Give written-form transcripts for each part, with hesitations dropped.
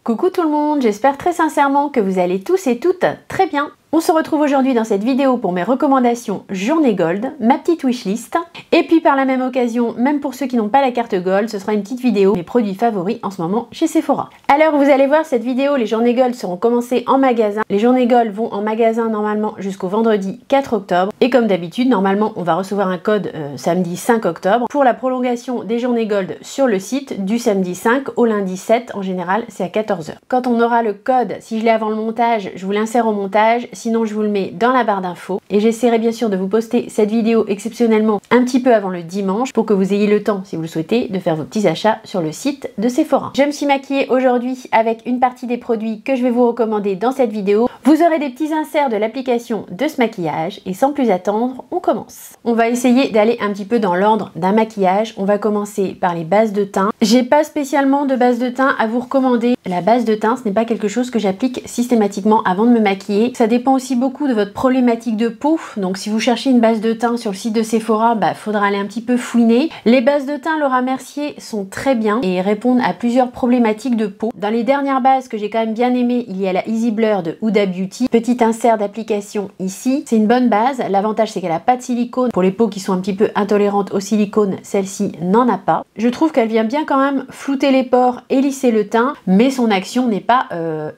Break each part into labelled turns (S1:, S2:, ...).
S1: Coucou tout le monde, j'espère très sincèrement que vous allez tous et toutes très bien. On se retrouve aujourd'hui dans cette vidéo pour mes recommandations Journée Gold, ma petite wishlist. Et puis par la même occasion, même pour ceux qui n'ont pas la carte Gold, ce sera une petite vidéo mes produits favoris en ce moment chez Sephora. Alors vous allez voir cette vidéo, les Journées Gold seront commencées en magasin. Les Journées Gold vont en magasin normalement jusqu'au vendredi 4 octobre. Et comme d'habitude, normalement on va recevoir un code samedi 5 octobre pour la prolongation des Journées Gold sur le site du samedi 5 au lundi 7. En général, c'est à 14 h. Quand on aura le code, si je l'ai avant le montage, je vous l'insère au montage. Sinon, je vous le mets dans la barre d'infos et j'essaierai bien sûr de vous poster cette vidéo exceptionnellement un petit peu avant le dimanche pour que vous ayez le temps, si vous le souhaitez, de faire vos petits achats sur le site de Sephora. Je me suis maquillée aujourd'hui avec une partie des produits que je vais vous recommander dans cette vidéo. Vous aurez des petits inserts de l'application de ce maquillage et sans plus attendre, on commence. On va essayer d'aller un petit peu dans l'ordre d'un maquillage. On va commencer par les bases de teint. J'ai pas spécialement de base de teint à vous recommander. La base de teint, ce n'est pas quelque chose que j'applique systématiquement avant de me maquiller. Ça dépend aussi beaucoup de votre problématique de peau. Donc si vous cherchez une base de teint sur le site de Sephora, faudra aller un petit peu fouiner. Les bases de teint Laura Mercier sont très bien et répondent à plusieurs problématiques de peau. Dans les dernières bases que j'ai quand même bien aimées, il y a la Easy Blur de Huda Beauty. Petit insert d'application ici. C'est une bonne base. L'avantage, c'est qu'elle n'a pas de silicone. Pour les peaux qui sont un petit peu intolérantes au silicone, celle-ci n'en a pas. Je trouve qu'elle vient bien quand même flouter les pores et lisser le teint, mais son action n'est pas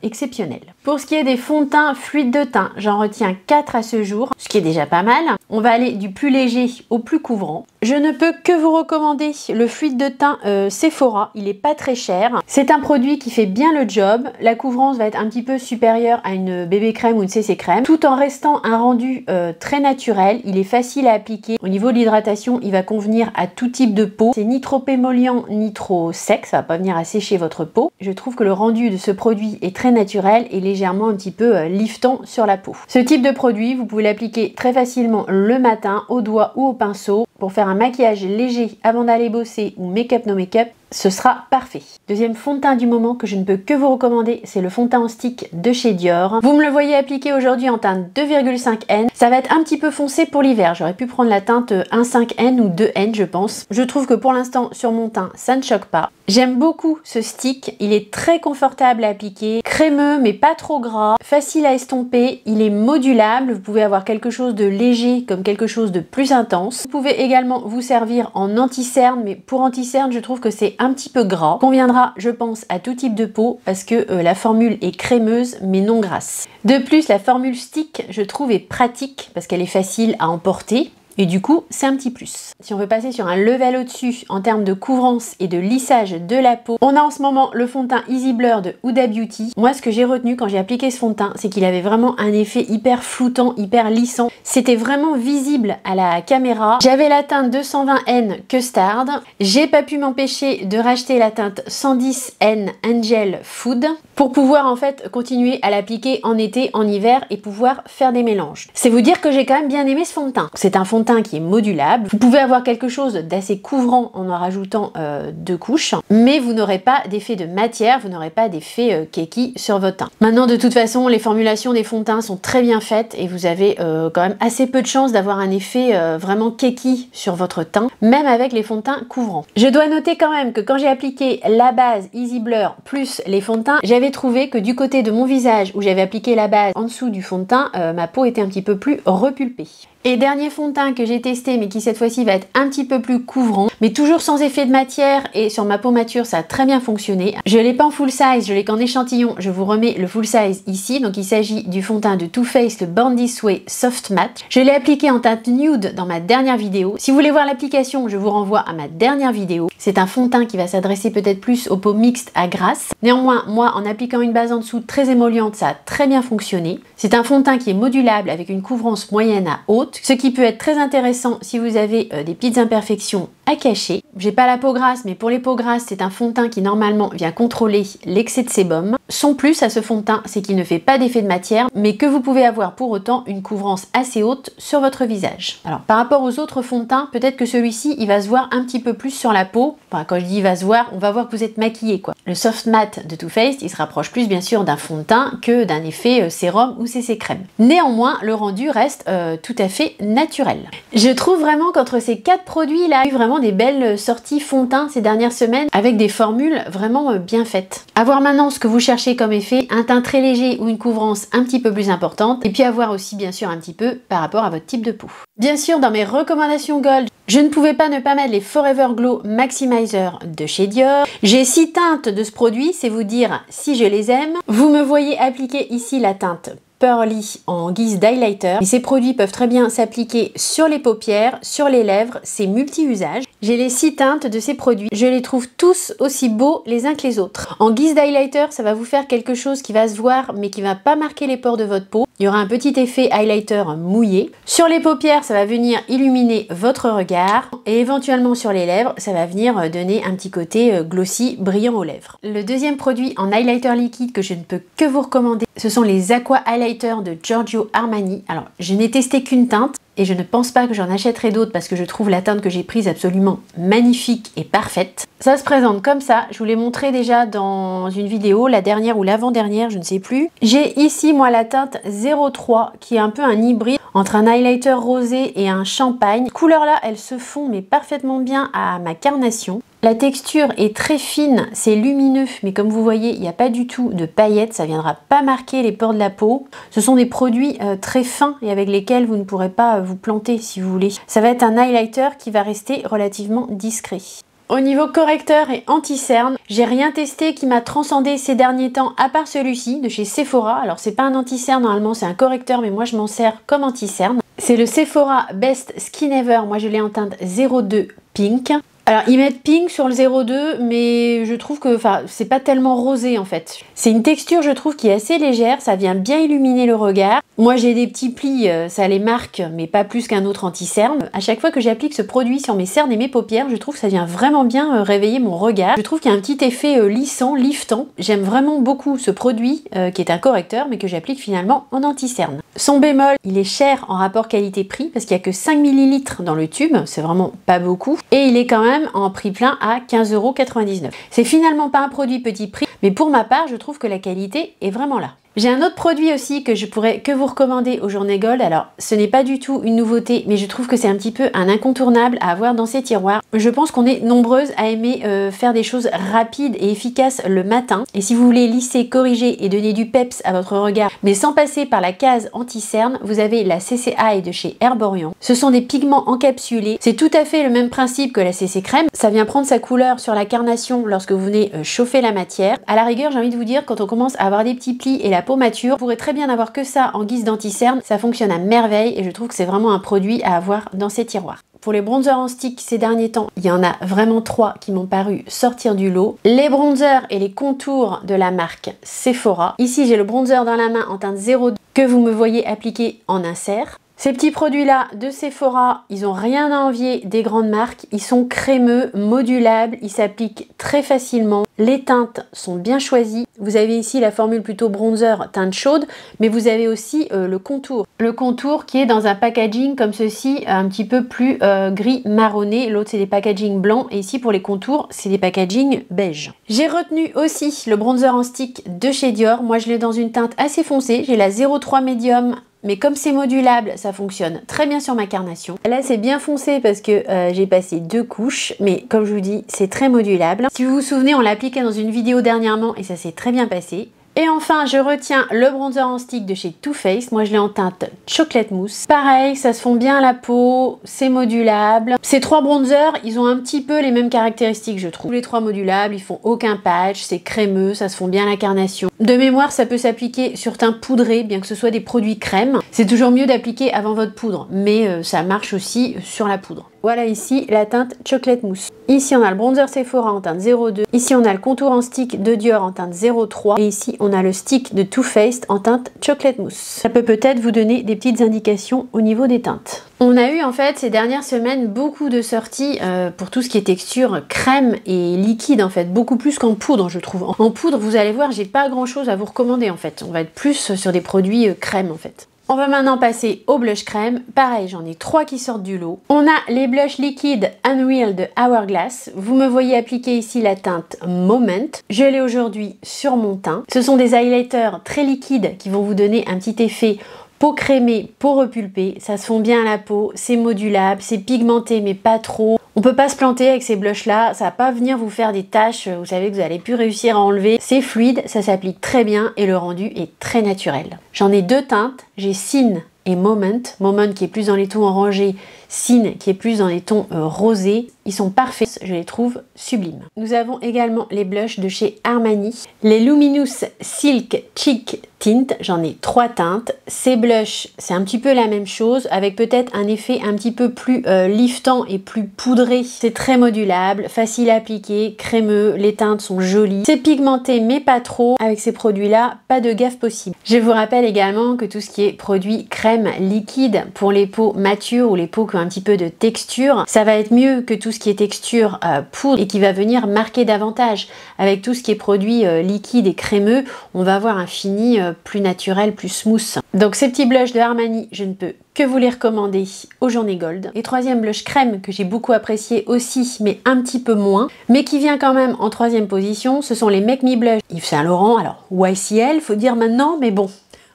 S1: exceptionnelle. Pour ce qui est des fonds de teint fluides de teint, j'en retiens 4 à ce jour, ce qui est déjà pas mal. On va aller du plus léger au plus couvrant. Je ne peux que vous recommander le fluide de teint Sephora, il est pas très cher. C'est un produit qui fait bien le job. La couvrance va être un petit peu supérieure à une bébé crème ou une CC crème, tout en restant un rendu très naturel. Il est facile à appliquer. Au niveau de l'hydratation, il va convenir à tout type de peau. C'est ni trop émollient ni trop sec, ça va pas venir assécher votre peau. Je trouve que le rendu de ce produit est très naturel et légèrement un petit peu liftant sur la peau. Ce type de produit, vous pouvez l'appliquer très facilement le matin au doigt ou au pinceau pour faire un maquillage léger avant d'aller bosser ou make-up no make-up. Ce sera parfait. Deuxième fond de teint du moment que je ne peux que vous recommander, c'est le fond de teint en stick de chez Dior. Vous me le voyez appliqué aujourd'hui en teinte 2,5N. Ça va être un petit peu foncé pour l'hiver. J'aurais pu prendre la teinte 1,5N ou 2N, je pense. Je trouve que pour l'instant, sur mon teint, ça ne choque pas. J'aime beaucoup ce stick. Il est très confortable à appliquer. Crémeux, mais pas trop gras. Facile à estomper. Il est modulable. Vous pouvez avoir quelque chose de léger comme quelque chose de plus intense. Vous pouvez également vous servir en anti-cerne, mais pour anti-cerne, je trouve que c'est un petit peu gras. Conviendra, je pense, à tout type de peau parce que la formule est crémeuse mais non grasse. De plus, la formule stick, je trouve, est pratique parce qu'elle est facile à emporter. Et du coup, c'est un petit plus. Si on veut passer sur un level au-dessus en termes de couvrance et de lissage de la peau, on a en ce moment le fond de teint Easy Blur de Huda Beauty. Moi, ce que j'ai retenu quand j'ai appliqué ce fond de teint, c'est qu'il avait vraiment un effet hyper floutant, hyper lissant. C'était vraiment visible à la caméra. J'avais la teinte 220N Custard. J'ai pas pu m'empêcher de racheter la teinte 110N Angel Food pour pouvoir en fait continuer à l'appliquer en été, en hiver et pouvoir faire des mélanges. C'est vous dire que j'ai quand même bien aimé ce fond de teint. C'est un fond de teint qui est modulable. Vous pouvez avoir quelque chose d'assez couvrant en rajoutant 2 couches, mais vous n'aurez pas d'effet de matière, vous n'aurez pas d'effet keki sur votre teint. Maintenant, de toute façon, les formulations des fonds de teint sont très bien faites et vous avez quand même assez peu de chances d'avoir un effet vraiment keki sur votre teint, même avec les fonds de teint couvrants. Je dois noter quand même que quand j'ai appliqué la base Easy Blur plus les fonds de teint, j'avais trouvé que du côté de mon visage où j'avais appliqué la base en dessous du fond de teint, ma peau était un petit peu plus repulpée. Et dernier fond de teint que j'ai testé, mais qui cette fois-ci va être un petit peu plus couvrant, mais toujours sans effet de matière, et sur ma peau mature ça a très bien fonctionné. Je l'ai pas en full size, je l'ai qu'en échantillon, je vous remets le full size ici. Donc il s'agit du fond de teint de Too Faced, le Born This Way Soft Matte. Je l'ai appliqué en teinte nude dans ma dernière vidéo. Si vous voulez voir l'application, je vous renvoie à ma dernière vidéo. C'est un fond de teint qui va s'adresser peut-être plus aux peaux mixtes à grasses. Néanmoins, moi en appliquant une base en dessous très émolliente, ça a très bien fonctionné. C'est un fond de teint qui est modulable avec une couvrance moyenne à haute, ce qui peut être très intéressant si vous avez des petites imperfections à cacher. J'ai pas la peau grasse, mais pour les peaux grasses, c'est un fond de teint qui normalement vient contrôler l'excès de sébum. Son plus à ce fond de teint, c'est qu'il ne fait pas d'effet de matière, mais que vous pouvez avoir pour autant une couvrance assez haute sur votre visage. Alors par rapport aux autres fonds de teint, peut-être que celui-ci, il va se voir un petit peu plus sur la peau. Enfin, quand je dis il va se voir, on va voir que vous êtes maquillé quoi. Le Soft Matte de Too Faced, il se rapproche plus bien sûr d'un fond de teint que d'un effet sérum ou CC crème. Néanmoins, le rendu reste tout à fait naturel. Je trouve vraiment qu'entre ces 4 produits là, il y a eu vraiment des belles sorties fond de teint ces dernières semaines avec des formules vraiment bien faites. À voir maintenant ce que vous cherchez cherchez comme effet un teint très léger ou une couvrance un petit peu plus importante, et puis avoir aussi bien sûr un petit peu par rapport à votre type de peau. Bien sûr, dans mes recommandations Gold, je ne pouvais pas ne pas mettre les Forever Glow Maximizer de chez Dior. J'ai 6 teintes de ce produit, c'est vous dire si je les aime. Vous me voyez appliquer ici la teinte Pearly en guise d'highlighter. Et ces produits peuvent très bien s'appliquer sur les paupières, sur les lèvres, c'est multi-usage. J'ai les 6 teintes de ces produits. Je les trouve tous aussi beaux les uns que les autres. En guise d'highlighter, ça va vous faire quelque chose qui va se voir mais qui va pas marquer les pores de votre peau. Il y aura un petit effet highlighter mouillé. Sur les paupières, ça va venir illuminer votre regard. Et éventuellement sur les lèvres, ça va venir donner un petit côté glossy, brillant aux lèvres. Le deuxième produit en highlighter liquide que je ne peux que vous recommander, ce sont les Aqua Highlighter de Giorgio Armani. Alors, je n'ai testé qu'une teinte et je ne pense pas que j'en achèterai d'autres parce que je trouve la teinte que j'ai prise absolument magnifique et parfaite. Ça se présente comme ça. Je vous l'ai montré déjà dans une vidéo, la dernière ou l'avant-dernière, je ne sais plus. J'ai ici, moi, la teinte 03 qui est un peu un hybride entre un highlighter rosé et un champagne. Couleur là, elles se font mais parfaitement bien à ma carnation. La texture est très fine, c'est lumineux, mais comme vous voyez, il n'y a pas du tout de paillettes, ça ne viendra pas marquer les pores de la peau. Ce sont des produits très fins et avec lesquels vous ne pourrez pas vous planter si vous voulez. Ça va être un highlighter qui va rester relativement discret. Au niveau correcteur et anti-cerne, j'ai rien testé qui m'a transcendé ces derniers temps à part celui-ci de chez Sephora. Alors c'est pas un anti-cerne, normalement c'est un correcteur, mais moi je m'en sers comme anti-cerne. C'est le Sephora Best Skin Ever, moi je l'ai en teinte 02 Pink. Alors ils mettent pink sur le 02 mais je trouve que c'est pas tellement rosé en fait. C'est une texture je trouve qui est assez légère, ça vient bien illuminer le regard. Moi j'ai des petits plis, ça les marque mais pas plus qu'un autre anti-cerne. À chaque fois que j'applique ce produit sur mes cernes et mes paupières, je trouve que ça vient vraiment bien réveiller mon regard. Je trouve qu'il y a un petit effet lissant, liftant. J'aime vraiment beaucoup ce produit qui est un correcteur mais que j'applique finalement en anti-cerne. Son bémol, il est cher en rapport qualité-prix parce qu'il n'y a que 5 ml dans le tube, c'est vraiment pas beaucoup. Et il est quand même en prix plein à 15,99 €. C'est finalement pas un produit petit prix, mais pour ma part, je trouve que la qualité est vraiment là. J'ai un autre produit aussi que je pourrais que vous recommander aux journées Gold. Alors, ce n'est pas du tout une nouveauté, mais je trouve que c'est un petit peu un incontournable à avoir dans ses tiroirs. Je pense qu'on est nombreuses à aimer faire des choses rapides et efficaces le matin. Et si vous voulez lisser, corriger et donner du peps à votre regard, mais sans passer par la case anti-cerne, vous avez la CC Eye de chez Herborian. Ce sont des pigments encapsulés. C'est tout à fait le même principe que la CC Crème. Ça vient prendre sa couleur sur la carnation lorsque vous venez chauffer la matière. À la rigueur, j'ai envie de vous dire, quand on commence à avoir des petits plis et la peau mature, vous pourrez très bien avoir que ça en guise d'anti-cerne. Ça fonctionne à merveille et je trouve que c'est vraiment un produit à avoir dans ses tiroirs. Pour les bronzers en stick ces derniers temps, il y en a vraiment 3 qui m'ont paru sortir du lot. Les bronzers et les contours de la marque Sephora. Ici, j'ai le bronzer dans la main en teinte 02 que vous me voyez appliquer en insert. Ces petits produits-là de Sephora, ils n'ont rien à envier des grandes marques. Ils sont crémeux, modulables, ils s'appliquent très facilement. Les teintes sont bien choisies. Vous avez ici la formule plutôt bronzer, teinte chaude, mais vous avez aussi le contour. Le contour qui est dans un packaging comme ceci, un petit peu plus gris marronné. L'autre, c'est des packaging blancs. Et ici, pour les contours, c'est des packaging beige. J'ai retenu aussi le bronzer en stick de chez Dior. Moi, je l'ai dans une teinte assez foncée. J'ai la 03 Medium. Mais comme c'est modulable, ça fonctionne très bien sur ma carnation. Là, c'est bien foncé parce que j'ai passé 2 couches. Mais comme je vous dis, c'est très modulable. Si vous vous souvenez, on l'a appliqué dans une vidéo dernièrement et ça s'est très bien passé. Et enfin, je retiens le bronzer en stick de chez Too Faced. Moi, je l'ai en teinte chocolate mousse. Pareil, ça se fond bien à la peau, c'est modulable. Ces 3 bronzers, ils ont un petit peu les mêmes caractéristiques, je trouve. Les 3 modulables, ils font aucun patch, c'est crémeux, ça se fond bien à la carnation. De mémoire, ça peut s'appliquer sur teint poudré, bien que ce soit des produits crème. C'est toujours mieux d'appliquer avant votre poudre, mais ça marche aussi sur la poudre. Voilà ici la teinte chocolate mousse. Ici on a le bronzer Sephora en teinte 02. Ici on a le contour en stick de Dior en teinte 03. Et ici on a le stick de Too Faced en teinte chocolate mousse. Ça peut peut-être vous donner des petites indications au niveau des teintes. On a eu en fait ces dernières semaines beaucoup de sorties pour tout ce qui est texture crème et liquide en fait. Beaucoup plus qu'en poudre je trouve. En poudre vous allez voir j'ai pas grand chose à vous recommander en fait. On va être plus sur des produits crème en fait. On va maintenant passer au blush crème. Pareil, j'en ai 3 qui sortent du lot. On a les blushs liquides Unreal de Hourglass. Vous me voyez appliquer ici la teinte Moment. Je l'ai aujourd'hui sur mon teint. Ce sont des highlighters très liquides qui vont vous donner un petit effet Peau crémée, peau repulpée, ça se fond bien à la peau, c'est modulable, c'est pigmenté mais pas trop. On peut pas se planter avec ces blushs là, ça va pas venir vous faire des taches, vous savez que vous allez plus réussir à enlever. C'est fluide, ça s'applique très bien et le rendu est très naturel. J'en ai deux teintes, j'ai Scene et Moment. Moment qui est plus dans les tons orangés, Scene qui est plus dans les tons rosés. Ils sont parfaits, je les trouve sublimes. Nous avons également les blushs de chez Armani. Les Luminous Silk Cheek Tint, j'en ai 3 teintes. Ces blushs, c'est un petit peu la même chose, avec peut-être un effet un petit peu plus liftant et plus poudré. C'est très modulable, facile à appliquer, crémeux, les teintes sont jolies. C'est pigmenté mais pas trop. Avec ces produits-là, pas de gaffe possible. Je vous rappelle également que tout ce qui est produit crème liquide pour les peaux matures ou les peaux qui ont un petit peu de texture, ça va être mieux que tout ce qui est texture poudre et qui va venir marquer davantage. Avec tout ce qui est produit liquide et crémeux, on va avoir un fini plus naturel, plus smooth. Donc ces petits blushs de Armani, je ne peux que vous les recommander aux Journées Gold. Et troisième blush crème que j'ai beaucoup apprécié aussi, mais un petit peu moins, mais qui vient quand même en troisième position, ce sont les Make Me Blush Yves Saint Laurent. Alors YSL, faut dire maintenant, mais bon,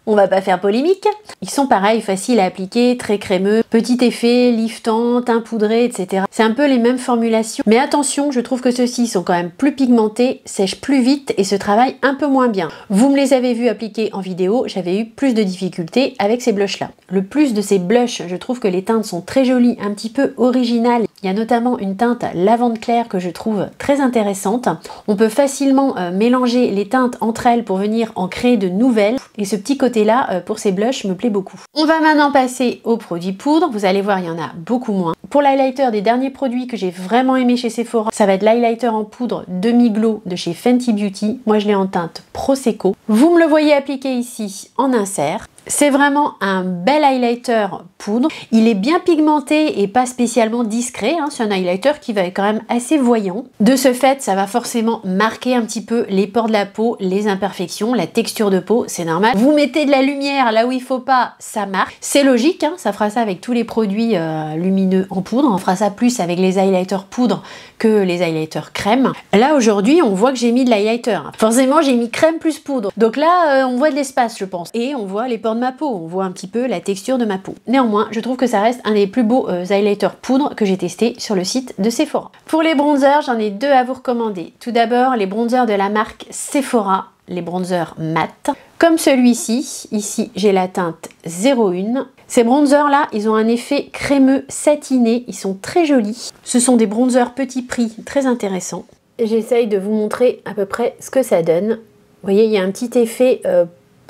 S1: on va pas faire polémique. Ils sont pareils, faciles à appliquer, très crémeux, petit effet, liftant, teint poudré, etc. C'est un peu les mêmes formulations. Mais attention, je trouve que ceux-ci sont quand même plus pigmentés, sèchent plus vite et se travaillent un peu moins bien. Vous me les avez vus appliquer en vidéo, j'avais eu plus de difficultés avec ces blushs-là. Le plus de ces blushs, je trouve que les teintes sont très jolies, un petit peu originales. Il y a notamment une teinte lavande claire que je trouve très intéressante. On peut facilement mélanger les teintes entre elles pour venir en créer de nouvelles. Et ce petit côté-là, pour ces blushs, me plaît beaucoup. On va maintenant passer aux produits poudre. Vous allez voir, il y en a beaucoup moins. Pour l'highlighter des derniers produits que j'ai vraiment aimé chez Sephora, ça va être l'highlighter en poudre demi-glow de chez Fenty Beauty. Moi, je l'ai en teinte Prosecco. Vous me le voyez appliqué ici en insert. C'est vraiment un bel highlighter poudre. Il est bien pigmenté et pas spécialement discret. Hein. C'est un highlighter qui va être quand même assez voyant. De ce fait, ça va forcément marquer un petit peu les pores de la peau, les imperfections, la texture de peau. C'est normal. Vous mettez de la lumière là où il faut pas, ça marque. C'est logique. Hein. Ça fera ça avec tous les produits lumineux en poudre. On fera ça plus avec les highlighters poudre que les highlighters crème. Là, aujourd'hui, on voit que j'ai mis de l'highlighter. Forcément, j'ai mis crème plus poudre. Donc là, on voit de l'espace, je pense. Et on voit les pores de ma peau, on voit un petit peu la texture de ma peau. Néanmoins, je trouve que ça reste un des plus beaux highlighters poudre que j'ai testé sur le site de Sephora. Pour les bronzers, j'en ai deux à vous recommander. Tout d'abord, les bronzers de la marque Sephora, les bronzers mat, comme celui-ci. Ici, j'ai la teinte 01. Ces bronzers là, ils ont un effet crémeux satiné, ils sont très jolis. Ce sont des bronzers petit prix, très intéressants. J'essaye de vous montrer à peu près ce que ça donne. Vous voyez, il y a un petit effet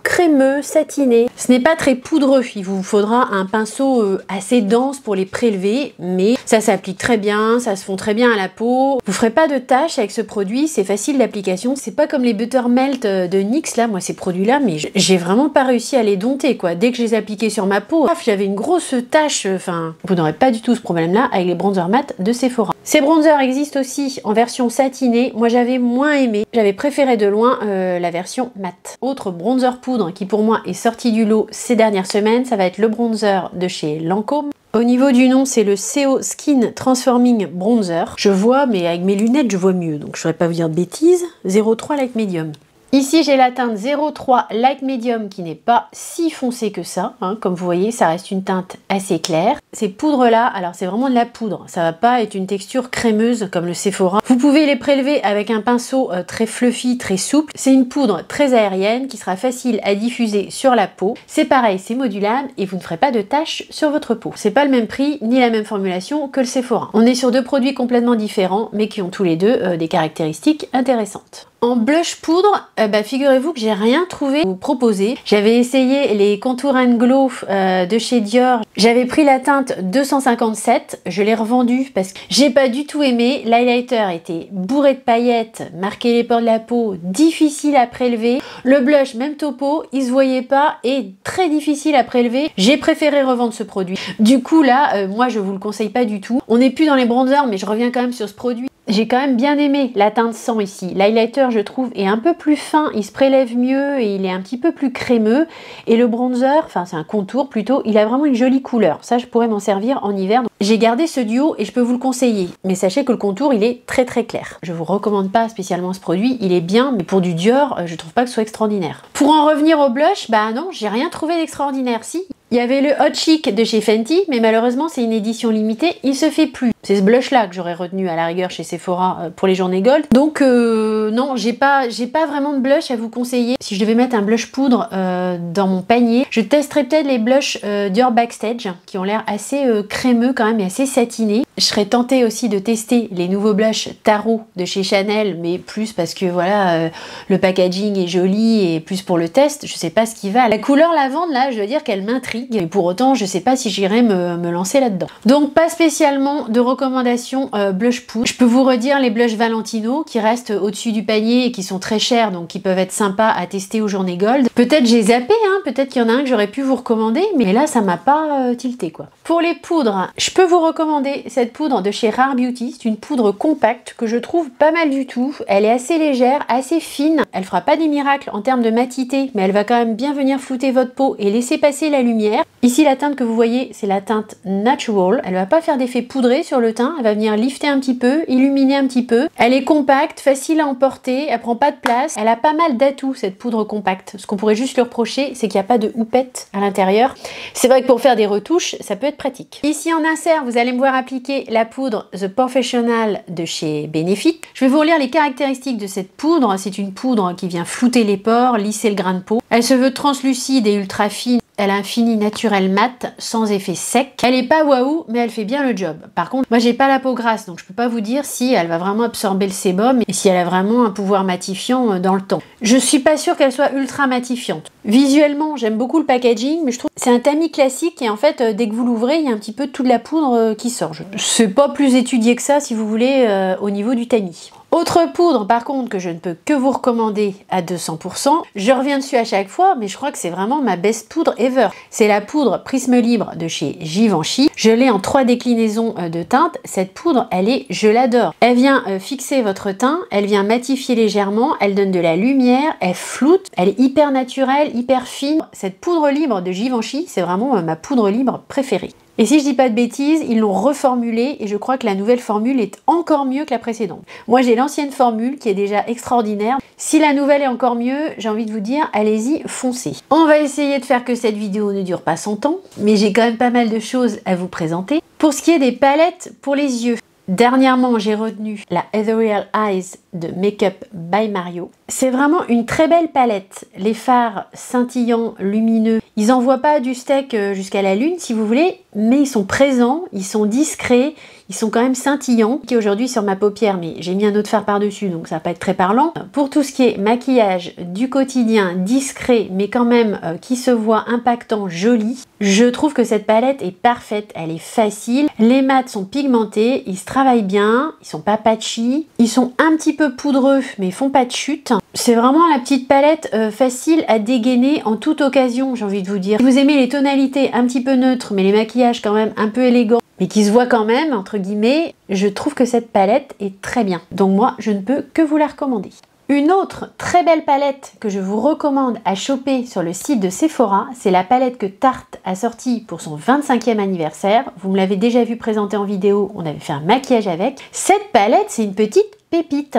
S1: crémeux, satiné. Ce n'est pas très poudreux, il vous faudra un pinceau assez dense pour les prélever, mais ça s'applique très bien, ça se fond très bien à la peau. Vous ferez pas de taches avec ce produit, c'est facile d'application. C'est pas comme les Butter Melt de NYX là, moi ces produits-là, mais j'ai vraiment pas réussi à les dompter quoi. Dès que je les appliquais sur ma peau, j'avais une grosse tache, enfin, vous n'aurez pas du tout ce problème-là avec les bronzers mat de Sephora. Ces bronzers existent aussi en version satinée. Moi j'avais moins aimé, j'avais préféré de loin la version mat. Autre bronzer poudre qui pour moi est sorti du lot ces dernières semaines, ça va être le bronzer de chez Lancôme. Au niveau du nom, c'est le CO Skin Transforming Bronzer. Je vois, mais avec mes lunettes, je vois mieux, donc je ne saurais pas vous dire de bêtises. 03 Light Medium. Ici, j'ai la teinte 03 Light Medium qui n'est pas si foncée que ça. Hein. Comme vous voyez, ça reste une teinte assez claire. Ces poudres-là, alors c'est vraiment de la poudre. Ça va pas être une texture crémeuse comme le Sephora. Vous pouvez les prélever avec un pinceau très fluffy, très souple. C'est une poudre très aérienne qui sera facile à diffuser sur la peau. C'est pareil, c'est modulable et vous ne ferez pas de taches sur votre peau. C'est pas le même prix ni la même formulation que le Sephora. On est sur deux produits complètement différents mais qui ont tous les deux des caractéristiques intéressantes. En blush poudre, figurez-vous que j'ai rien trouvé à vous proposer. J'avais essayé les Contour & Glow de chez Dior. J'avais pris la teinte 257, je l'ai revendue parce que j'ai pas du tout aimé. L'highlighter était bourré de paillettes, marqué les pores de la peau, difficile à prélever. Le blush, même topo, il se voyait pas et très difficile à prélever. J'ai préféré revendre ce produit. Du coup là, moi je vous le conseille pas du tout. On n'est plus dans les bronzers mais je reviens quand même sur ce produit. J'ai quand même bien aimé la teinte sang ici. L'highlighter, je trouve, est un peu plus fin, il se prélève mieux et il est un petit peu plus crémeux. Et le bronzer, enfin c'est un contour plutôt, il a vraiment une jolie couleur. Ça, je pourrais m'en servir en hiver. J'ai gardé ce duo et je peux vous le conseiller. Mais sachez que le contour, il est très très clair. Je vous recommande pas spécialement ce produit, il est bien, mais pour du Dior, je trouve pas que ce soit extraordinaire. Pour en revenir au blush, bah non, j'ai rien trouvé d'extraordinaire. Si, il y avait le Hot Chic de chez Fenty, mais malheureusement c'est une édition limitée, il se fait plus. C'est ce blush là que j'aurais retenu à la rigueur chez Sephora pour les journées gold. Donc non, j'ai pas vraiment de blush à vous conseiller. Si je devais mettre un blush poudre dans mon panier, je testerais peut-être les blushs Dior Backstage qui ont l'air assez crémeux quand même et assez satinés. Je serais tentée aussi de tester les nouveaux blushs Tarot de chez Chanel, mais plus parce que voilà, le packaging est joli et plus pour le test. Je sais pas ce qui va. La couleur lavande là, je dois dire qu'elle m'intrigue. Mais pour autant, je sais pas si j'irai me lancer là-dedans. Donc pas spécialement de recommandations blush poudre. Je peux vous redire les blushs Valentino qui restent au-dessus du panier et qui sont très chers, donc qui peuvent être sympas à tester aux journées gold. Peut-être j'ai zappé, hein, peut-être qu'il y en a un que j'aurais pu vous recommander, mais là ça m'a pas tilté quoi. Pour les poudres, je peux vous recommander cette poudre de chez Rare Beauty. C'est une poudre compacte que je trouve pas mal du tout. Elle est assez légère, assez fine. Elle fera pas des miracles en termes de matité, mais elle va quand même bien venir flouter votre peau et laisser passer la lumière. Ici la teinte que vous voyez, c'est la teinte Natural. Elle va pas faire d'effet poudré sur le teint, elle va venir lifter un petit peu, illuminer un petit peu. Elle est compacte, facile à emporter, elle prend pas de place. Elle a pas mal d'atouts cette poudre compacte. Ce qu'on pourrait juste lui reprocher, c'est qu'il n'y a pas de houppette à l'intérieur. C'est vrai que pour faire des retouches, ça peut être pratique. Ici en insert, vous allez me voir appliquer la poudre The Professional de chez Benefit. Je vais vous relire les caractéristiques de cette poudre. C'est une poudre qui vient flouter les pores, lisser le grain de peau. Elle se veut translucide et ultra fine. Elle a un fini naturel mat, sans effet sec. Elle est pas waouh, mais elle fait bien le job. Par contre, moi j'ai pas la peau grasse, donc je peux pas vous dire si elle va vraiment absorber le sébum et si elle a vraiment un pouvoir matifiant dans le temps. Je suis pas sûre qu'elle soit ultra matifiante. Visuellement, j'aime beaucoup le packaging, mais je trouve que c'est un tamis classique et en fait, dès que vous l'ouvrez, il y a un petit peu toute la poudre qui sort. C'est pas plus étudié que ça, si vous voulez, au niveau du tamis. Autre poudre par contre que je ne peux que vous recommander à 200%, je reviens dessus à chaque fois, mais je crois que c'est vraiment ma best poudre ever. C'est la poudre Prisme Libre de chez Givenchy. Je l'ai en 3 déclinaisons de teintes. Cette poudre, je l'adore. Elle vient fixer votre teint, elle vient matifier légèrement, elle donne de la lumière, elle floute, elle est hyper naturelle, hyper fine. Cette poudre libre de Givenchy, c'est vraiment ma poudre libre préférée. Et si je dis pas de bêtises, ils l'ont reformulée et je crois que la nouvelle formule est encore mieux que la précédente. Moi j'ai l'ancienne formule qui est déjà extraordinaire. Si la nouvelle est encore mieux, j'ai envie de vous dire, allez-y, foncez. On va essayer de faire que cette vidéo ne dure pas 100 ans, mais j'ai quand même pas mal de choses à vous présenter. Pour ce qui est des palettes pour les yeux, dernièrement j'ai retenu la Ethereal Eyes de Makeup by Mario. C'est vraiment une très belle palette. Les fards scintillants, lumineux, ils n'envoient pas du steak jusqu'à la lune si vous voulez, mais ils sont présents, ils sont discrets, ils sont quand même scintillants. Qui aujourd'hui sur ma paupière, mais j'ai mis un autre fard par-dessus, donc ça va pas être très parlant. Pour tout ce qui est maquillage du quotidien, discret, mais quand même qui se voit impactant, joli, je trouve que cette palette est parfaite, elle est facile. Les mats sont pigmentés, ils se travaillent bien, ils sont pas patchy, ils sont un petit peu poudreux, mais ils font pas de chute. C'est vraiment la petite palette facile à dégainer en toute occasion, j'ai envie de vous dire. Si vous aimez les tonalités un petit peu neutres, mais les maquillages quand même un peu élégants, mais qui se voient quand même, entre guillemets, je trouve que cette palette est très bien. Donc moi, je ne peux que vous la recommander. Une autre très belle palette que je vous recommande à choper sur le site de Sephora, c'est la palette que Tarte a sortie pour son 25e anniversaire. Vous me l'avez déjà vu présenter en vidéo, on avait fait un maquillage avec. Cette palette, c'est une petite pépite.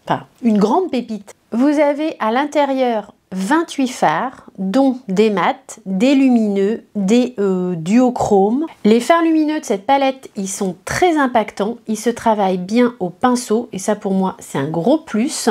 S1: Enfin, une grande pépite. Vous avez à l'intérieur 28 fards, dont des mats, des lumineux, des duochromes. Les fards lumineux de cette palette, ils sont très impactants, ils se travaillent bien au pinceau, et ça pour moi c'est un gros plus.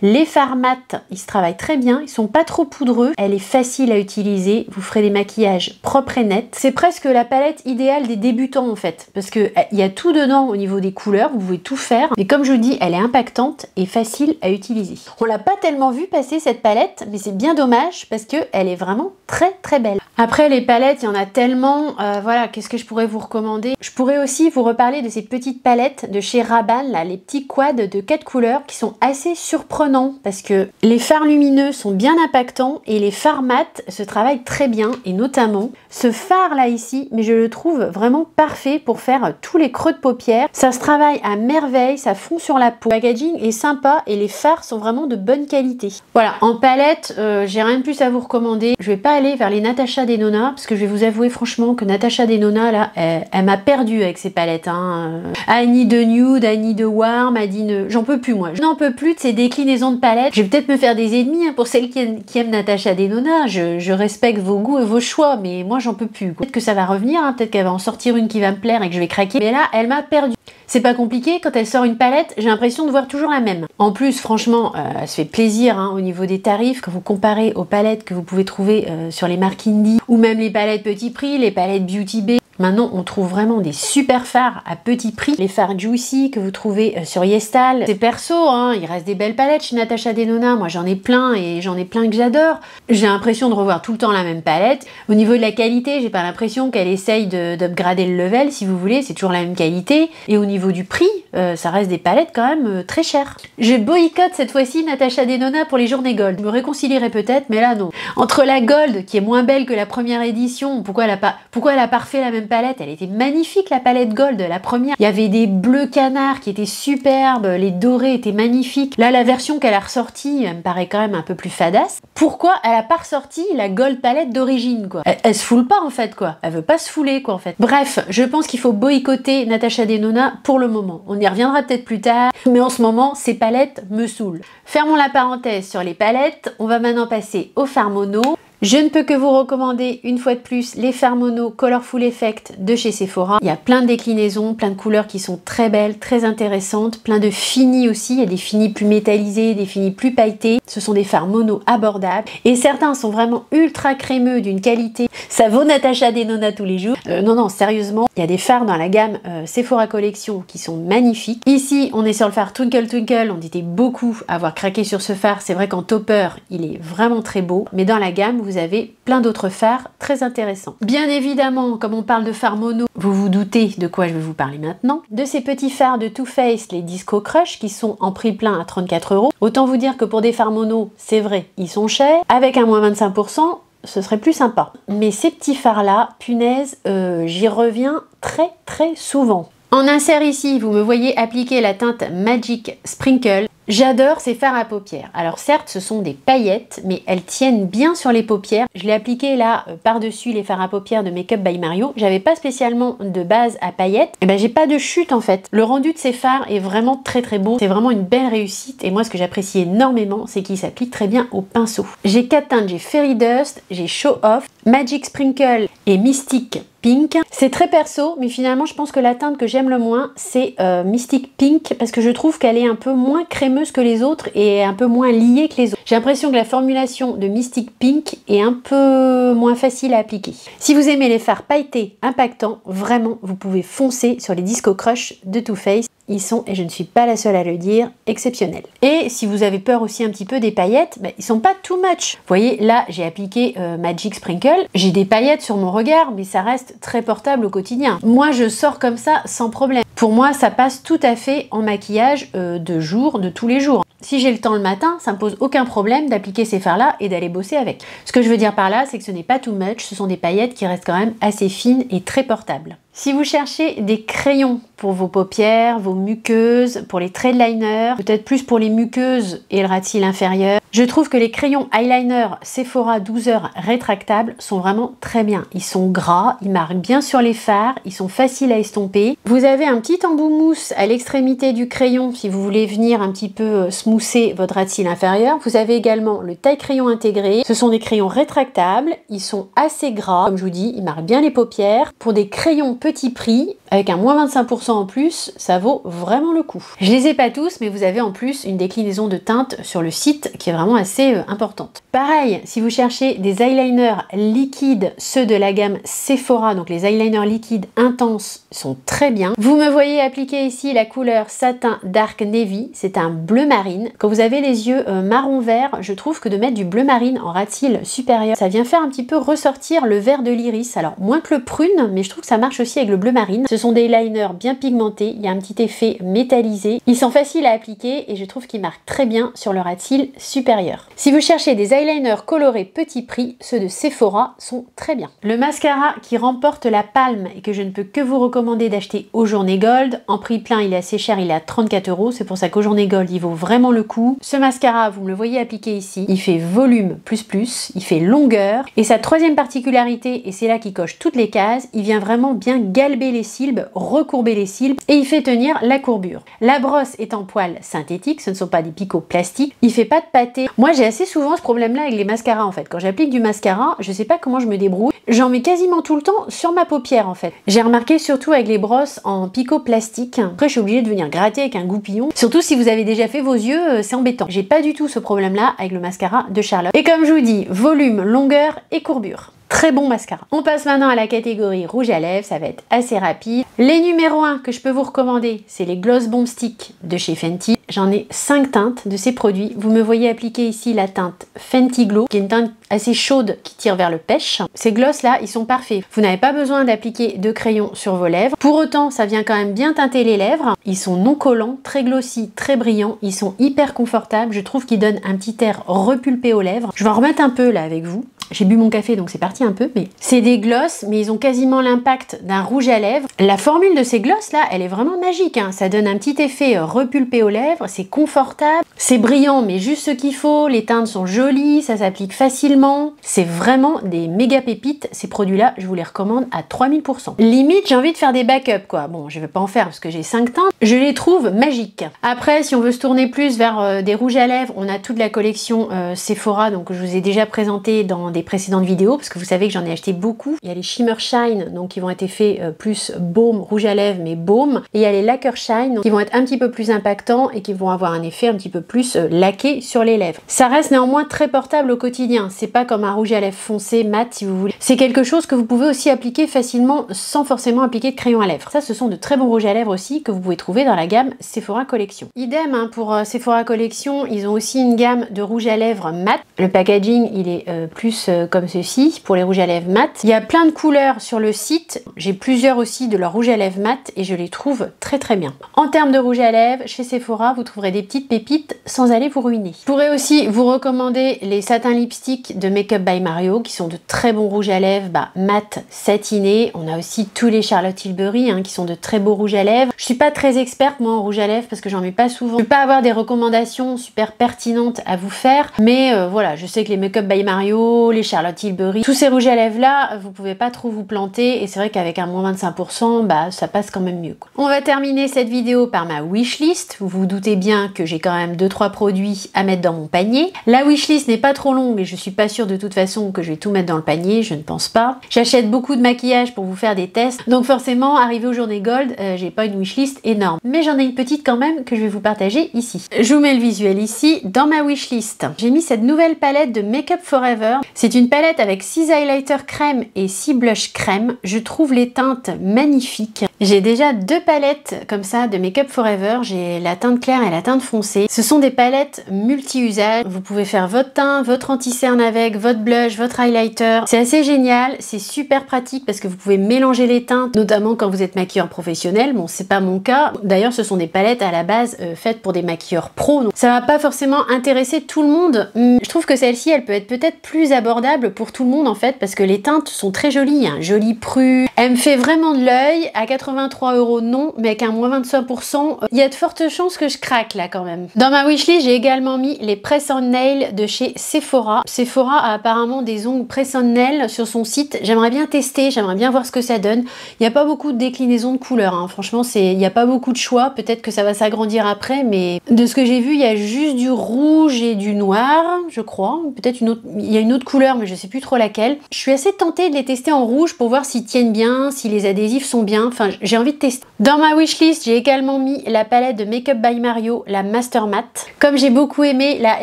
S1: Les fards mat, ils se travaillent très bien, ils sont pas trop poudreux, elle est facile à utiliser, vous ferez des maquillages propres et nets. C'est presque la palette idéale des débutants en fait, parce qu'il y a tout dedans au niveau des couleurs, vous pouvez tout faire, mais comme je vous dis, elle est impactante et facile à utiliser. On l'a pas tellement vu passer cette palette, mais c'est bien dommage parce qu'elle est vraiment très très belle. Après les palettes, il y en a tellement, voilà, qu'est-ce que je pourrais vous recommander? Je pourrais aussi vous reparler de ces petites palettes de chez Rabanne, là, les petits quads de 4 couleurs qui sont assez surprenants parce que les fards lumineux sont bien impactants et les fards mat se travaillent très bien et notamment ce phare là ici, mais je le trouve vraiment parfait pour faire tous les creux de paupières. Ça se travaille à merveille, ça fond sur la peau. Le packaging est sympa et les fards sont vraiment de bonne qualité. Voilà, en palette, j'ai rien de plus à vous recommander. Je vais pas aller vers les Natasha Denona parce que je vais vous avouer franchement que Natasha Denona là, elle m'a perdu avec ses palettes. Hein. I need a nude, I need a warm, I need a... J'en peux plus moi. Je n'en peux plus de ces déclinaisons de palettes. Je vais peut-être me faire des ennemis hein, pour celles qui aiment Natasha Denona. Je respecte vos goûts et vos choix, mais moi j'en peux plus. Peut-être que ça va revenir, hein. Peut-être qu'elle va en sortir une qui va me plaire et que je vais craquer. Mais là, elle m'a perdu. C'est pas compliqué, quand elle sort une palette, j'ai l'impression de voir toujours la même. En plus, franchement, elle se fait plaisir hein, au niveau des tarifs. Quand vous comparez aux palettes que vous pouvez trouver sur les marques indie, ou même les palettes petit prix, les palettes Beauty Bay. Maintenant, on trouve vraiment des super fards à petit prix. Les fards Juicy que vous trouvez sur Yestal. C'est perso, hein, il reste des belles palettes chez Natasha Denona. Moi, j'en ai plein et j'en ai plein que j'adore. J'ai l'impression de revoir tout le temps la même palette. Au niveau de la qualité, j'ai pas l'impression qu'elle essaye d'upgrader le level, si vous voulez. C'est toujours la même qualité. Et au niveau du prix, ça reste des palettes quand même très chères. Je boycotte cette fois-ci Natasha Denona pour les journées Gold. Je me réconcilierai peut-être, mais là, non. Entre la Gold, qui est moins belle que la première édition, pourquoi elle a pas refait la même palette? Elle était magnifique la palette Gold, la première. Il y avait des bleus canards qui étaient superbes, les dorés étaient magnifiques. Là, la version qu'elle a ressortie, elle me paraît quand même un peu plus fadasse. Pourquoi elle a pas ressorti la Gold palette d'origine, quoi? Elle se foule pas en fait, quoi. Elle veut pas se fouler, quoi, en fait. Bref, je pense qu'il faut boycotter Natasha Denona pour le moment. On y reviendra peut-être plus tard, mais en ce moment, ces palettes me saoulent. Fermons la parenthèse sur les palettes. On va maintenant passer aux fards mono. Je ne peux que vous recommander une fois de plus les fards mono Colorful Effect de chez Sephora. Il y a plein de déclinaisons, plein de couleurs qui sont très belles, très intéressantes, plein de finis aussi. Il y a des finis plus métallisés, des finis plus pailletés. Ce sont des fards mono abordables et certains sont vraiment ultra crémeux d'une qualité. Ça vaut Natasha Denona tous les jours. Non, sérieusement, il y a des fards dans la gamme Sephora Collection qui sont magnifiques. Ici, on est sur le fard Twinkle Twinkle. On était beaucoup à avoir craqué sur ce fard. C'est vrai qu'en topper, il est vraiment très beau. Mais dans la gamme, vous avez plein d'autres fards très intéressants. Bien évidemment, comme on parle de fards mono, vous vous doutez de quoi je vais vous parler maintenant. De ces petits fards de Too Faced, les Disco Crush, qui sont en prix plein à 34 €. Autant vous dire que pour des fards mono, c'est vrai, ils sont chers. Avec un moins 25%, ce serait plus sympa. Mais ces petits fards-là, punaise, j'y reviens très souvent. En insert ici, vous me voyez appliquer la teinte Magic Sprinkle. J'adore ces fards à paupières. Alors certes, ce sont des paillettes, mais elles tiennent bien sur les paupières. Je l'ai appliqué là, par-dessus les fards à paupières de Make Up by Mario. J'avais pas spécialement de base à paillettes. Et ben j'ai pas de chute en fait. Le rendu de ces fards est vraiment très beau. C'est vraiment une belle réussite. Et moi, ce que j'apprécie énormément, c'est qu'ils s'appliquent très bien au pinceau. J'ai 4 teintes. J'ai Fairy Dust, j'ai Show Off, Magic Sprinkle et Mystic Pink. C'est très perso, mais finalement, je pense que la teinte que j'aime le moins, c'est Mystic Pink, parce que je trouve qu'elle est un peu moins crémeuse que les autres et un peu moins liée que les autres. J'ai l'impression que la formulation de Mystic Pink est un peu moins facile à appliquer. Si vous aimez les fards pailletés, impactants, vraiment, vous pouvez foncer sur les Disco Crush de Too Faced. Ils sont, et je ne suis pas la seule à le dire, exceptionnels. Et si vous avez peur aussi un petit peu des paillettes, bah, ils sont pas too much. Vous voyez, là, j'ai appliqué Magic Sprinkle. J'ai des paillettes sur mon regard, mais ça reste très portable au quotidien. Moi, je sors comme ça sans problème. Pour moi, ça passe tout à fait en maquillage de jour, de tous les jours. Si j'ai le temps le matin, ça me pose aucun problème d'appliquer ces fards-là et d'aller bosser avec. Ce que je veux dire par là, c'est que ce n'est pas too much, ce sont des paillettes qui restent quand même assez fines et très portables. Si vous cherchez des crayons pour vos paupières, vos muqueuses, pour les traits de liner, peut-être plus pour les muqueuses et le ras de cils inférieur, je trouve que les crayons eyeliner Sephora 12 heures rétractables sont vraiment très bien. Ils sont gras, ils marquent bien sur les fards, ils sont faciles à estomper. Vous avez un petit embout mousse à l'extrémité du crayon si vous voulez venir un petit peu smousser votre ras de cils inférieur. Vous avez également le taille-crayon intégré. Ce sont des crayons rétractables, ils sont assez gras. Comme je vous dis, ils marquent bien les paupières. Pour des crayons petit prix, avec un moins 25% en plus, ça vaut vraiment le coup. Je les ai pas tous, mais vous avez en plus une déclinaison de teintes sur le site qui est vraiment assez importante. Pareil, si vous cherchez des eyeliners liquides, ceux de la gamme Sephora, donc les eyeliners liquides intenses sont très bien. Vous me voyez appliquer ici la couleur Satin Dark Navy, c'est un bleu marine. Quand vous avez les yeux marron vert, je trouve que de mettre du bleu marine en ras de cils supérieur, ça vient faire un petit peu ressortir le vert de l'iris. Alors moins que le prune, mais je trouve que ça marche aussi avec le bleu marine. Ce sont des liners bien pigmentés, il y a un petit effet métallisé. Ils sont faciles à appliquer et je trouve qu'ils marquent très bien sur le ras de cils supérieur. Si vous cherchez des eyeliners colorés petit prix, ceux de Sephora sont très bien. Le mascara qui remporte la palme et que je ne peux que vous recommander d'acheter aux Journées Gold, en prix plein il est assez cher, il est à 34 €, c'est pour ça qu'aux Journées Gold il vaut vraiment le coup. Ce mascara, vous me le voyez appliqué ici, il fait volume plus, il fait longueur et sa troisième particularité, et c'est là qu'il coche toutes les cases, il vient vraiment bien galber les cils, recourber les cils et il fait tenir la courbure. La brosse est en poils synthétique, ce ne sont pas des picots plastiques, il fait pas de pâté. Moi j'ai assez souvent ce problème là avec les mascaras en fait. Quand j'applique du mascara, je sais pas comment je me débrouille, j'en mets quasiment tout le temps sur ma paupière en fait. J'ai remarqué surtout avec les brosses en picot plastique. Après je suis obligée de venir gratter avec un goupillon. Surtout si vous avez déjà fait vos yeux, c'est embêtant. J'ai pas du tout ce problème là avec le mascara de Charlotte. Et comme je vous dis, volume, longueur et courbure. Très bon mascara. On passe maintenant à la catégorie rouge à lèvres, ça va être assez rapide. Les numéros 1 que je peux vous recommander, c'est les Gloss Bomb Stick de chez Fenty. J'en ai 5 teintes de ces produits. Vous me voyez appliquer ici la teinte Fenty Glow, qui est une teinte assez chaude qui tire vers le pêche. Ces gloss là, ils sont parfaits. Vous n'avez pas besoin d'appliquer de crayon sur vos lèvres. Pour autant, ça vient quand même bien teinter les lèvres. Ils sont non collants, très glossy, très brillants. Ils sont hyper confortables. Je trouve qu'ils donnent un petit air repulpé aux lèvres. Je vais en remettre un peu là avec vous. J'ai bu mon café donc c'est parti un peu, mais c'est des gloss, mais ils ont quasiment l'impact d'un rouge à lèvres. La formule de ces gloss là, elle est vraiment magique, hein. Ça donne un petit effet repulpé aux lèvres, c'est confortable, c'est brillant mais juste ce qu'il faut, les teintes sont jolies, ça s'applique facilement. C'est vraiment des méga pépites, ces produits là, je vous les recommande à 3000%. Limite, j'ai envie de faire des backups quoi. Bon, je vais pas en faire parce que j'ai 5 teintes, je les trouve magiques. Après, si on veut se tourner plus vers des rouges à lèvres, on a toute la collection Sephora, donc je vous ai déjà présenté dans des précédentes vidéos parce que vous savez que j'en ai acheté beaucoup. Il y a les Shimmer Shine donc qui vont être faits plus baume, rouge à lèvres mais baume, et il y a les Lacquer Shine donc, qui vont être un petit peu plus impactants et qui vont avoir un effet un petit peu plus laqué sur les lèvres. Ça reste néanmoins très portable au quotidien, c'est pas comme un rouge à lèvres foncé mat si vous voulez. C'est quelque chose que vous pouvez aussi appliquer facilement sans forcément appliquer de crayon à lèvres. Ça, ce sont de très bons rouges à lèvres aussi que vous pouvez trouver dans la gamme Sephora Collection. Idem hein, pour Sephora Collection, ils ont aussi une gamme de rouge à lèvres mat. Le packaging il est plus comme ceci pour les rouges à lèvres mat. Il y a plein de couleurs sur le site. J'ai plusieurs aussi de leurs rouges à lèvres mat et je les trouve très bien. En termes de rouge à lèvres, chez Sephora, vous trouverez des petites pépites sans aller vous ruiner. Je pourrais aussi vous recommander les Satin Lipstick de Make Up by Mario qui sont de très bons rouges à lèvres mat satinés. On a aussi tous les Charlotte Tilbury hein, qui sont de très beaux rouges à lèvres. Je suis pas très experte moi en rouge à lèvres parce que j'en mets pas souvent. Je peux pas avoir des recommandations super pertinentes à vous faire, mais voilà, je sais que les Make Up by Mario, les Charlotte Tilbury, tous ces rouges à lèvres là, vous pouvez pas trop vous planter et c'est vrai qu'avec un moins 25%, ça passe quand même mieux quoi. On va terminer cette vidéo par ma wishlist. Vous vous doutez bien que j'ai quand même 2-3 produits à mettre dans mon panier. La wishlist n'est pas trop longue et je suis pas sûre de toute façon que je vais tout mettre dans le panier, je ne pense pas. J'achète beaucoup de maquillage pour vous faire des tests, donc forcément, arrivé aux Journées Gold, j'ai pas une wishlist énorme. Mais j'en ai une petite quand même que je vais vous partager ici. Je vous mets le visuel ici, dans ma wishlist. J'ai mis cette nouvelle palette de Make Up Forever. C'est une palette avec 6 highlighters crème et 6 blush crème. Je trouve les teintes magnifiques. J'ai déjà 2 palettes comme ça de Make Up Forever. J'ai la teinte claire et la teinte foncée. Ce sont des palettes multi-usages. Vous pouvez faire votre teint, votre anti-cerne avec, votre blush, votre highlighter. C'est assez génial, c'est super pratique parce que vous pouvez mélanger les teintes, notamment quand vous êtes maquilleur professionnel. Bon, c'est pas mon cas. D'ailleurs, ce sont des palettes à la base faites pour des maquilleurs pros. Donc ça va pas forcément intéresser tout le monde. Je trouve que celle-ci, elle peut être peut-être plus abordable pour tout le monde en fait parce que les teintes sont très jolies. Hein. Jolie pru. Elle me fait vraiment de l'œil. À 83 € non, mais avec un moins 25%, il y a de fortes chances que je craque là quand même. Dans ma wishlist, j'ai également mis les Press On Nail de chez Sephora. Sephora a apparemment des ongles Press On Nail sur son site. J'aimerais bien tester, j'aimerais bien voir ce que ça donne. Il n'y a pas beaucoup de déclinaisons de couleurs. Hein. Franchement, il n'y a pas beaucoup de choix. Peut-être que ça va s'agrandir après, mais de ce que j'ai vu, il y a juste du rouge et du noir, je crois. Peut-être il y a une autre couleur couleur, mais je sais plus trop laquelle. Je suis assez tentée de les tester en rouge pour voir s'ils tiennent bien, si les adhésifs sont bien. Enfin, j'ai envie de tester. Dans ma wishlist, j'ai également mis la palette de Make Up by Mario, la Master Matte. Comme j'ai beaucoup aimé la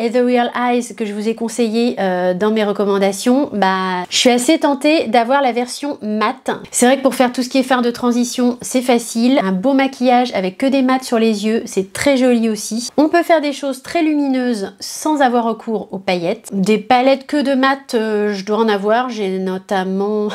S1: Ethereal Eyes que je vous ai conseillé dans mes recommandations, bah, je suis assez tentée d'avoir la version matte. C'est vrai que pour faire tout ce qui est fard de transition, c'est facile. Un beau maquillage avec que des mats sur les yeux, c'est très joli aussi. On peut faire des choses très lumineuses sans avoir recours aux paillettes. Des palettes que de mat, je dois en avoir. J'ai notamment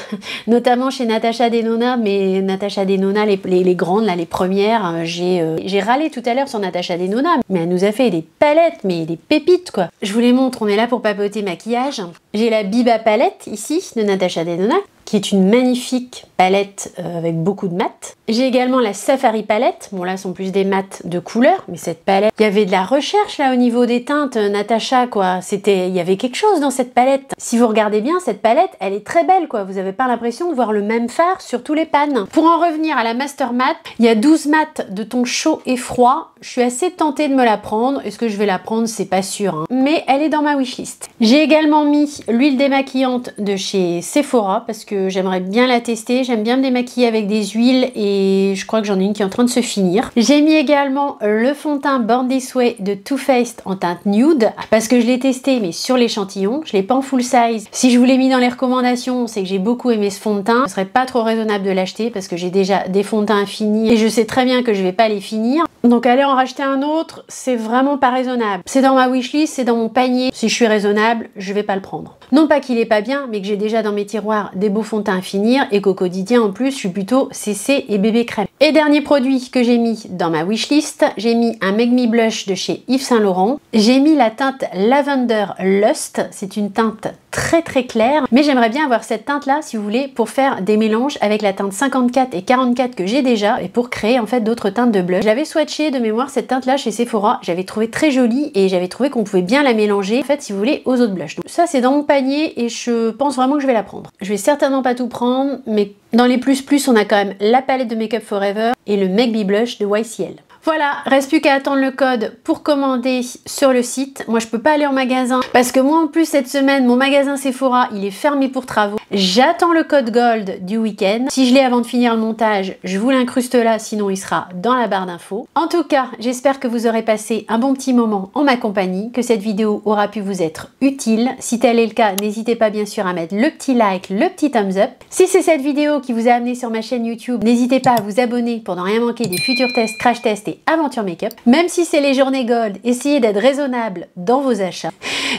S1: chez Natasha Denona, mais Natasha Denona, les grandes, là, les premières, j'ai râlé tout à l'heure sur Natasha Denona, mais elle nous a fait des palettes, mais des pépites quoi. Je vous les montre, on est là pour papoter maquillage. J'ai la Biba palette ici de Natasha Denona, qui est une magnifique palette avec beaucoup de mat. J'ai également la Safari palette. Bon là, ce sont plus des mats de couleur, mais cette palette, il y avait de la recherche là au niveau des teintes, Natasha quoi. Il y avait quelque chose dans cette palette. Si vous regardez bien, cette palette, elle est très belle quoi. Vous n'avez pas l'impression de voir le même fard sur tous les pans. Pour en revenir à la Master Matte, il y a 12 mats de ton chaud et froid. Je suis assez tentée de me la prendre. Est-ce que je vais la prendre? C'est pas sûr, hein. Mais elle est dans ma wishlist. J'ai également mis l'huile démaquillante de chez Sephora parce que j'aimerais bien la tester. J'aime bien me démaquiller avec des huiles et je crois que j'en ai une qui est en train de se finir. J'ai mis également le fond de teint Born This Way de Too Faced en teinte nude parce que je l'ai testé mais sur l'échantillon. Je l'ai pas en full size. Si je vous l'ai mis dans les recommandations, c'est que j'ai beaucoup aimé ce fond de teint. Ce serait pas trop raisonnable de l'acheter parce que j'ai déjà des fonds de teint finis et je sais très bien que je vais pas les finir. Donc aller en racheter un autre, c'est vraiment pas raisonnable. C'est dans ma wishlist, c'est dans mon panier. Si je suis raisonnable, je vais pas le prendre. Non pas qu'il est pas bien, mais que j'ai déjà dans mes tiroirs des beaux fonds de teint à finir et qu'au quotidien en plus, je suis plutôt CC et bébé crème. Et dernier produit que j'ai mis dans ma wishlist, j'ai mis un Make Me Blush de chez Yves Saint Laurent. J'ai mis la teinte Lavender Lust, c'est une teinte très claire, mais j'aimerais bien avoir cette teinte là si vous voulez pour faire des mélanges avec la teinte 54 et 44 que j'ai déjà et pour créer en fait d'autres teintes de blush. J'avais swatché de mémoire cette teinte là chez Sephora, j'avais trouvé très jolie et j'avais trouvé qu'on pouvait bien la mélanger en fait si vous voulez aux autres blushs. Donc, ça c'est dans mon panier et je pense vraiment que je vais la prendre. Je vais certainement pas tout prendre, mais dans les plus on a quand même la palette de Make Up Forever et le Make Me Blush de YCL. Voilà, reste plus qu'à attendre le code pour commander sur le site. Moi, je peux pas aller en magasin parce que moi, en plus, cette semaine, mon magasin Sephora, il est fermé pour travaux. J'attends le code Gold du week-end. Si je l'ai avant de finir le montage, je vous l'incruste là, sinon il sera dans la barre d'infos. En tout cas, j'espère que vous aurez passé un bon petit moment en ma compagnie, que cette vidéo aura pu vous être utile. Si tel est le cas, n'hésitez pas bien sûr à mettre le petit like, le petit thumbs up. Si c'est cette vidéo qui vous a amené sur ma chaîne YouTube, n'hésitez pas à vous abonner pour ne rien manquer des futurs tests, crash tests et aventure make-up. Même si c'est les journées gold, essayez d'être raisonnable dans vos achats.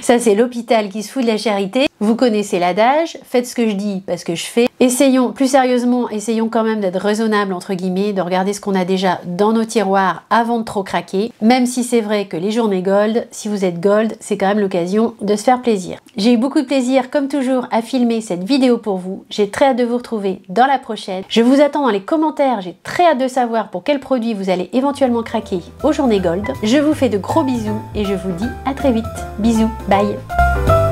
S1: Ça, c'est l'hôpital qui se fout de la charité. Vous connaissez l'adage, faites ce que je dis parce que je fais. Essayons, plus sérieusement, essayons quand même d'être raisonnable entre guillemets, de regarder ce qu'on a déjà dans nos tiroirs avant de trop craquer. Même si c'est vrai que les journées gold, si vous êtes gold, c'est quand même l'occasion de se faire plaisir. J'ai eu beaucoup de plaisir, comme toujours, à filmer cette vidéo pour vous. J'ai très hâte de vous retrouver dans la prochaine. Je vous attends dans les commentaires, j'ai très hâte de savoir pour quel produit vous allez éventuellement craquer aux journées gold. Je vous fais de gros bisous et je vous dis à très vite. Bisous, bye.